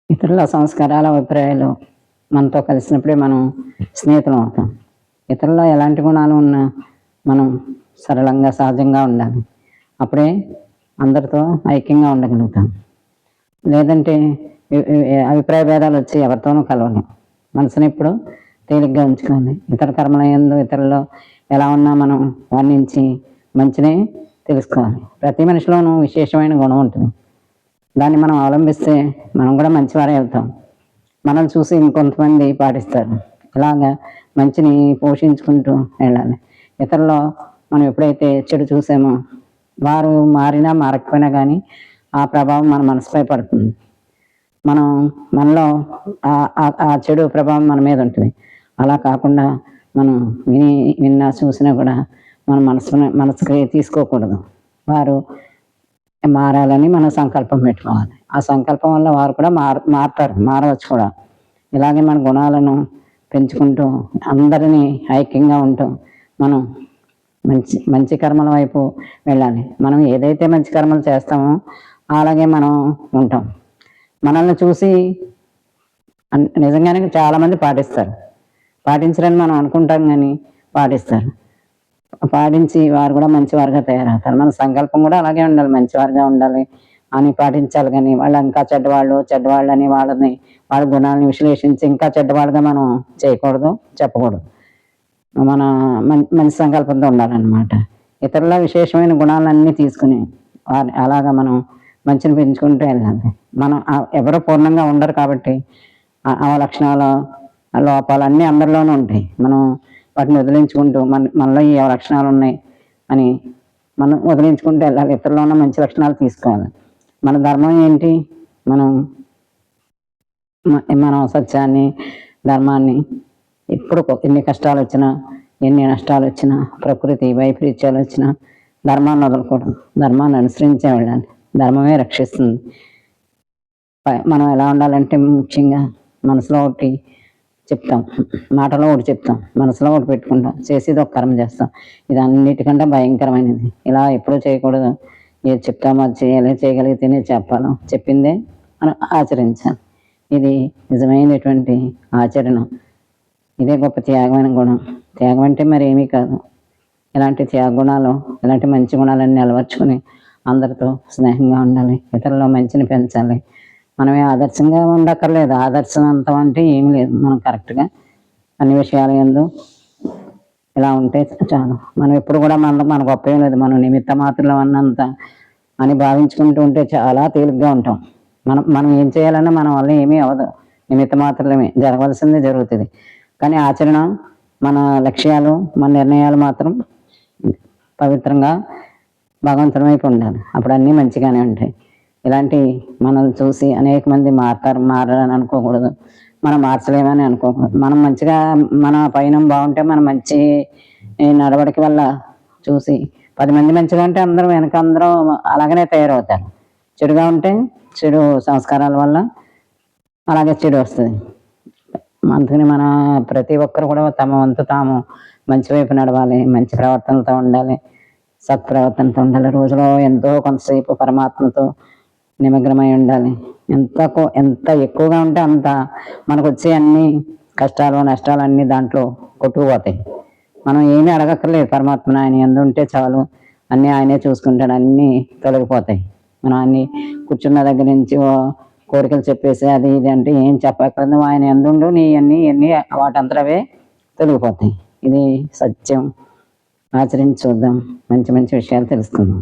ఇతరుల సంస్కారాల అభిప్రాయాలు మనతో కలిసినప్పుడే మనం స్నేహితులం అవుతాం. ఇతరుల్లో ఎలాంటి గుణాలు ఉన్నా మనం సరళంగా సహజంగా ఉండాలి. అప్పుడే అందరితో ఐక్యంగా ఉండగలుగుతాం. లేదంటే అభిప్రాయ భేదాలు వచ్చి ఎవరితోనూ కలవలేం. మనసుని ఎప్పుడు తేలిగ్గా ఉంచుకోవాలి. ఇతర కర్మల యందు ఇతరుల్లో ఎలా ఉన్నా మనం వర్ణించి మంచినే తెలుసుకోవాలి. ప్రతి మనిషిలోనూ విశేషమైన గుణం ఉంటుంది. దాన్ని మనం అవలంబిస్తే మనం కూడా మంచివారే అవుతాం. మనల్ని చూసి ఇంకొంతమంది పాటిస్తారు. ఇలాగా మంచిని పోషించుకుంటూ వెళ్ళాలి. ఇతరుల్లో మనం ఎప్పుడైతే చెడు చూసామో వారు మారినా మారకపోయినా కానీ ఆ ప్రభావం మన మనసుపై పడుతుంది. మనలో ఆ చెడు ప్రభావం మన మీద ఉంటుంది. అలా కాకుండా మనం విన్నా చూసినా కూడా మన మనసుకి తీసుకోకూడదు. వారు మారాలని మనం సంకల్పం పెట్టుకోవాలి. ఆ సంకల్పం వల్ల వారు కూడా మారతారు, మారవచ్చు కూడా. ఇలాగే మన గుణాలను పెంచుకుంటూ అందరినీ ఐక్యంగా ఉంటూ మనం మంచి కర్మల వైపు వెళ్ళాలి. మనం ఏదైతే మంచి కర్మలు చేస్తామో అలాగే మనం ఉంటాం. మనల్ని చూసి నిజంగానే చాలామంది పాటించరని మనం అనుకుంటాం, కానీ పాటిస్తారు. పాటించి వారు కూడా మంచివారుగా తయారవుతారు. మన సంకల్పం కూడా అలాగే ఉండాలి, మంచివారుగా ఉండాలి అని పాటించాలి. కానీ వాళ్ళు ఇంకా చెడ్డవాళ్ళు అని వాళ్ళ గుణాలను విశ్లేషించి ఇంకా చెడ్డవాళ్ళుగా మనం చేయకూడదు, చెప్పకూడదు. మన మంచి సంకల్పంతో ఉండాలన్నమాట. ఇతరుల విశేషమైన గుణాలన్నీ తీసుకుని అలాగా మనం మంచిని పెంచుకుంటూ వెళ్ళాలి. మనం ఎవరో పూర్ణంగా ఉండరు కాబట్టి ఆ లక్షణాలు లోపాలు అన్నీ అందరిలోనూ ఉంటాయి. మనం వాటిని వదిలించుకుంటూ మనలో ఏ లక్షణాలు ఉన్నాయి అని మనం వదిలించుకుంటూ వెళ్ళాలి. ఇతరులో ఉన్న మంచి లక్షణాలు తీసుకోవాలి. మన ధర్మం ఏంటి? మనం సత్యాన్ని, ధర్మాన్ని ఎప్పుడు ఎన్ని కష్టాలు వచ్చినా, ఎన్ని నష్టాలు వచ్చినా, ప్రకృతి వైపరీత్యాలు వచ్చినా ధర్మాన్ని వదలకూడదు. ధర్మాన్ని అనుసరించే వెళ్ళాలి. ధర్మమే రక్షిస్తుంది. మనం ఎలా ఉండాలంటే ముఖ్యంగా మనసులో ఒకటి చెప్తాం, మాటలో ఒకటి చెప్తాం, మనసులో ఒకటి పెట్టుకుంటాం, చేసేది ఒక కర్మ చేస్తాం. ఇది అన్నిటికంటే భయంకరమైనది. ఇలా ఎప్పుడూ చేయకూడదు. ఏది చెప్తామో అది చేయాలి, చేయగలిగితేనే చెప్పాలి, చెప్పిందే మనం ఆచరించాలి. ఇది నిజమైనటువంటి ఆచరణ. ఇదే గొప్ప త్యాగమైన గుణం. త్యాగం అంటే మరి ఏమీ కాదు. ఇలాంటి త్యాగ గుణాలు, ఇలాంటి మంచి గుణాలన్నీ అలవర్చుకొని అందరితో స్నేహంగా ఉండాలి. ఇతరుల్లో మంచిని పెంచాలి. మనమే ఆదర్శంగా ఉండక్కర్లేదు. ఆదర్శవంతం అంటే ఏమీ లేదు. మనం కరెక్ట్గా అన్ని విషయాల యందు ఇలా ఉంటే చాలు. మనం ఎప్పుడు కూడా మన గొప్ప ఏం లేదు, మనం నిమిత్త మాత్రం అన్నంత అని భావించుకుంటూ ఉంటే చాలా తేలిగ్గా ఉంటాం. మనం ఏం చేయాలన్నా మన వల్ల ఏమీ అవ్వదు. నిమిత్త మాత్రమే, జరగవలసిందే జరుగుతుంది. కానీ ఆచరణ, మన లక్ష్యాలు, మన నిర్ణయాలు మాత్రం పవిత్రంగా భగవంతుని వైపు ఉండాలి. అప్పుడు అన్నీ మంచిగానే ఉంటాయి. ఇలాంటి మనల్ని చూసి అనేక మంది మారాలని అనుకోకూడదు. మనం మార్చలేమని అనుకోకూడదు. మనం మంచిగా మన పైన బాగుంటే మన మంచి నడవడిక వల్ల చూసి 10 మంది మంచిగా ఉంటే అందరూ వెనక అందరూ అలాగనే తయారవుతారు. చెడుగా ఉంటే చెడు సంస్కారాల వల్ల అలాగే చెడు వస్తుంది. అందుకని మన ప్రతి ఒక్కరు కూడా తమ వంతు తాము మంచి వైపు నడవాలి, మంచి ప్రవర్తనతో ఉండాలి, సత్ప్రవర్తనతో ఉండాలి. రోజులో ఎంతో కొంతసేపు పరమాత్మతో నిమగ్నమై ఉండాలి. ఎంత ఎక్కువగా ఉంటే అంత మనకు వచ్చే అన్ని కష్టాలు, నష్టాలు అన్నీ దాంట్లో కొట్టుకుపోతాయి. మనం ఏమీ అడగక్కర్లేదు. పరమాత్మను ఆయన యందు ఉంటే చాలు, అన్నీ ఆయనే చూసుకుంటాడు, అన్నీ తొలగిపోతాయి. మనం అన్నీ కూర్చున్న దగ్గర నుంచి కోరికలు చెప్పేసి అది ఇది అంటే ఏం చెప్పక్కర్లేదు. ఆయన యందుండు, నీ అన్నీ వాటంతరవే తొలగిపోతాయి. ఇది సత్యం. ఆచరించి చూద్దాం. మంచి విషయాలు తెలుసుకుందాం.